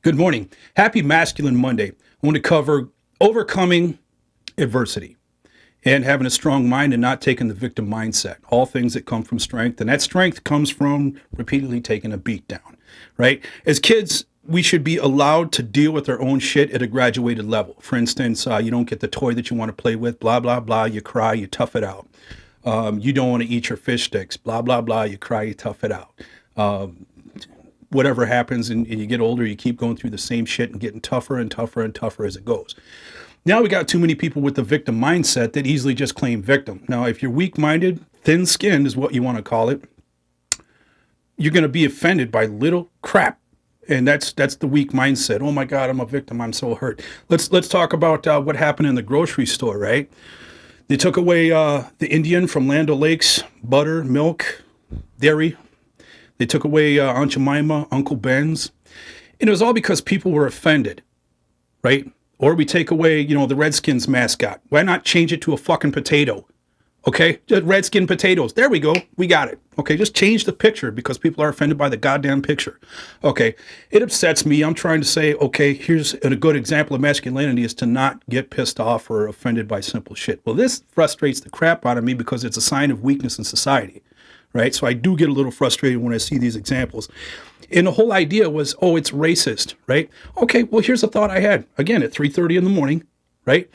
Good morning. Happy Masculine Monday. I want to cover overcoming adversity and having a strong mind and not taking the victim mindset. All things that come from strength. And that strength comes from repeatedly taking a beat down, right? As kids, we should be allowed to deal with our own shit at a graduated level. For instance, you don't get the toy that you want to play with, blah, blah, blah. You cry, you tough it out. You don't want to eat your fish sticks, blah, blah, blah. You cry, you tough it out. Whatever happens and you get older, you keep going through the same shit and getting tougher and tougher and tougher as it goes. Now we got too many people with the victim mindset that easily just claim victim. Now, if you're weak-minded, thin-skinned is what you want to call it, you're going to be offended by little crap. And that's the weak mindset. Oh my God, I'm a victim. I'm so hurt. Let's talk about what happened in the grocery store, right? They took away the Indian from Land O'Lakes, butter, milk, dairy. They took away Aunt Jemima, Uncle Ben's. And it was all because people were offended, right? Or we take away, the Redskins mascot. Why not change it to a fucking potato? Okay? Just Redskin potatoes. There we go. We got it. Okay, just change the picture because people are offended by the goddamn picture. Okay, it upsets me. I'm trying to say, okay, here's a good example of masculinity is to not get pissed off or offended by simple shit. Well, this frustrates the crap out of me because it's a sign of weakness in society. Right? So I do get a little frustrated when I see these examples. And the whole idea was, oh, it's racist, right? Okay, well, here's a thought I had. Again, at 3:30 in the morning, right?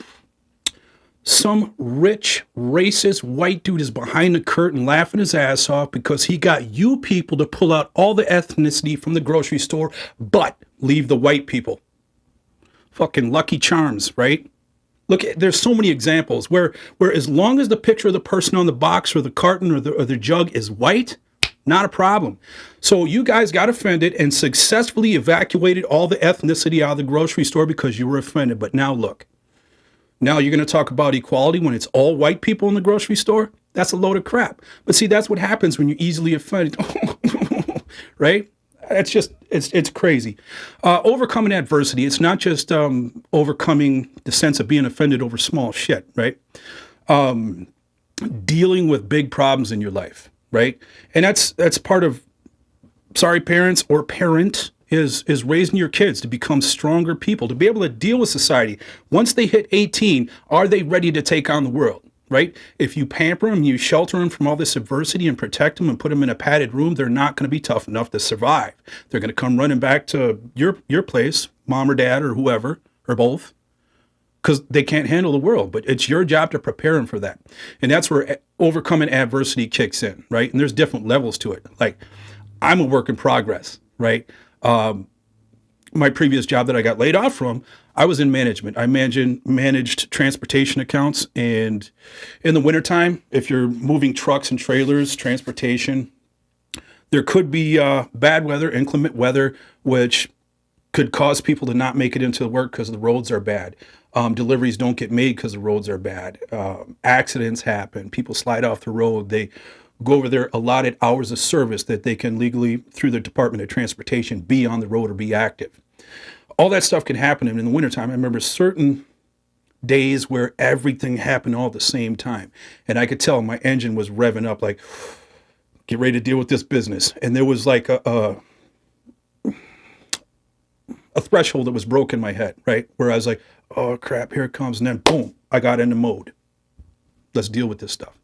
Some rich, racist white dude is behind the curtain laughing his ass off because he got you people to pull out all the ethnicity from the grocery store, but leave the white people. Fucking Lucky Charms, right? Look, there's so many examples where as long as the picture of the person on the box or the carton or the jug is white, not a problem. So you guys got offended and successfully evacuated all the ethnicity out of the grocery store because you were offended. But now look, now you're going to talk about equality when it's all white people in the grocery store? That's a load of crap. But see, that's what happens when you're easily offended, right? It's just, it's crazy. Overcoming adversity, it's not just overcoming the sense of being offended over small shit, right? Dealing with big problems in your life, right? And that's part of, sorry, parents or parent, is raising your kids to become stronger people, to be able to deal with society. Once they hit 18, are they ready to take on the world? Right? If you pamper them, you shelter them from all this adversity and protect them and put them in a padded room, they're not going to be tough enough to survive. They're going to come running back to your place, mom or dad or whoever, or both, because they can't handle the world. But it's your job to prepare them for that. And that's where overcoming adversity kicks in, right? And there's different levels to it. Like, I'm a work in progress, right? My previous job that I got laid off from, I was in management. I managed transportation accounts. And in the wintertime, if you're moving trucks and trailers, transportation, there could be bad weather, inclement weather, which could cause people to not make it into work because the roads are bad. Deliveries don't get made because the roads are bad. Accidents happen. People slide off the road. They go over their allotted hours of service that they can legally, through the Department of Transportation, be on the road or be active. All that stuff can happen. And in the wintertime, I remember certain days where everything happened all at the same time. And I could tell my engine was revving up like, get ready to deal with this business. And there was like a threshold that was broken in my head, right? Where I was like, oh crap, here it comes. And then boom, I got into mode. Let's deal with this stuff.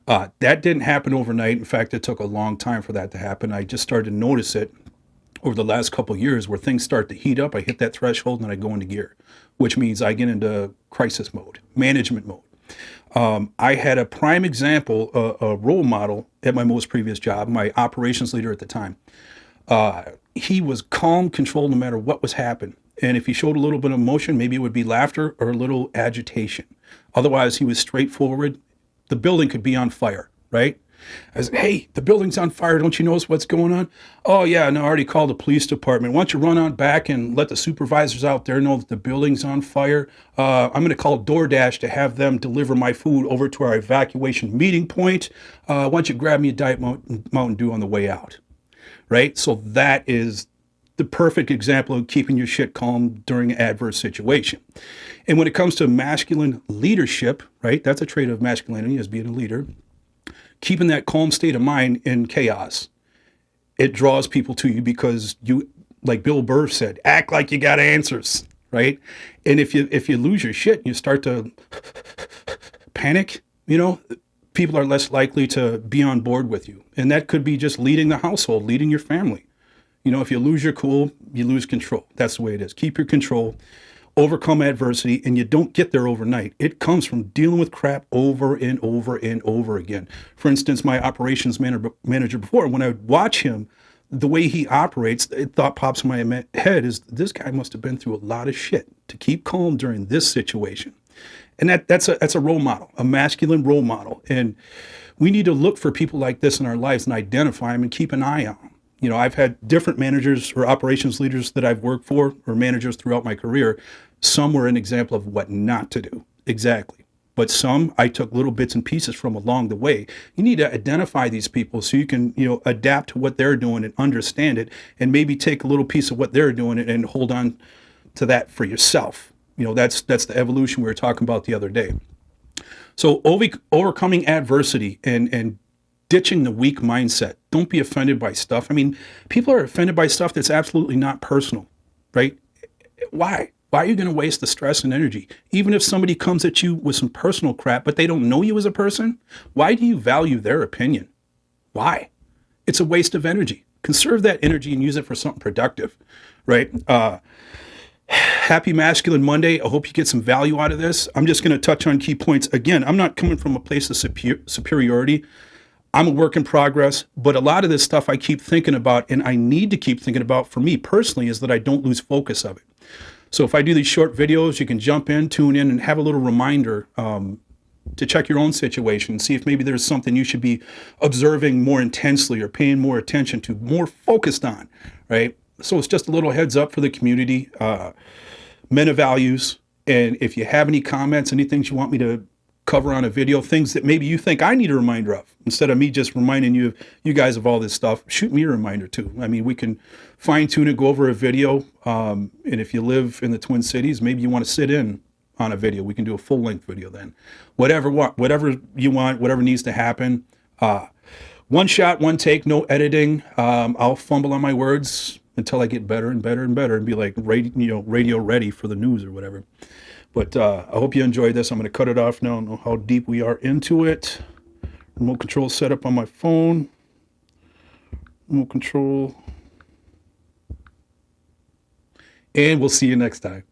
That didn't happen overnight. In fact, it took a long time for that to happen. I just started to notice it over the last couple of years where things start to heat up. I hit that threshold and I go into gear, which means I get into crisis mode, management mode. I had a prime example, a role model at my most previous job, my operations leader at the time. He was calm, controlled no matter what was happening. And if he showed a little bit of emotion, maybe it would be laughter or a little agitation. Otherwise, he was straightforward. The building could be on fire, right? I said, hey, the building's on fire. Don't you notice what's going on? Oh, yeah, no, I already called the police department. Why don't you run on back and let the supervisors out there know that the building's on fire? I'm going to call DoorDash to have them deliver my food over to our evacuation meeting point. Why don't you grab me a Diet Mountain Dew on the way out, right? So that is the perfect example of keeping your shit calm during an adverse situation. And when it comes to masculine leadership, right, that's a trait of masculinity, as being a leader, keeping that calm state of mind in chaos. It draws people to you because you like Bill Burr said, act like you got answers, right? And if you lose your shit and you start to panic, people are less likely to be on board with you. And that could be just leading the household, leading your family. If you lose your cool, you lose control. That's the way it is. Keep your control, overcome adversity, and you don't get there overnight. It comes from dealing with crap over and over and over again. For instance, my operations manager before, when I would watch him, the way he operates, the thought pops in my head is, this guy must have been through a lot of shit to keep calm during this situation. And that's a role model, a masculine role model. And we need to look for people like this in our lives and identify them and keep an eye on them. I've had different managers or operations leaders that I've worked for, or managers throughout my career. Some were an example of what not to do. Exactly. But some I took little bits and pieces from along the way. You need to identify these people so you can, adapt to what they're doing and understand it, and maybe take a little piece of what they're doing and hold on to that for yourself. That's the evolution we were talking about the other day. So overcoming adversity and ditching the weak mindset. Don't be offended by stuff. I mean, people are offended by stuff that's absolutely not personal, right? Why? Why are you going to waste the stress and energy? Even if somebody comes at you with some personal crap, but they don't know you as a person, why do you value their opinion? Why? It's a waste of energy. Conserve that energy and use it for something productive, right? Happy Masculine Monday. I hope you get some value out of this. I'm just going to touch on key points. Again, I'm not coming from a place of superiority. I'm a work in progress, but a lot of this stuff I keep thinking about, and I need to keep thinking about for me personally, is that I don't lose focus of it. So if I do these short videos, you can jump in, tune in, and have a little reminder to check your own situation, see if maybe there's something you should be observing more intensely or paying more attention to, more focused on, right? So it's just a little heads up for the community, men of values. And if you have any comments, any things you want me to cover on a video, things that maybe you think I need a reminder of, instead of me just reminding you guys of all this stuff, shoot me a reminder too. I mean, we can fine tune it, go over a video. And if you live in the Twin Cities, maybe you want to sit in on a video. We can do a full length video then. Whatever you want, whatever needs to happen. One shot, one take, no editing. I'll fumble on my words until I get better and better and better and be like radio ready for the news or whatever. But I hope you enjoyed this. I'm going to cut it off now. I don't know how deep we are into it. Remote control set up on my phone. Remote control. And we'll see you next time.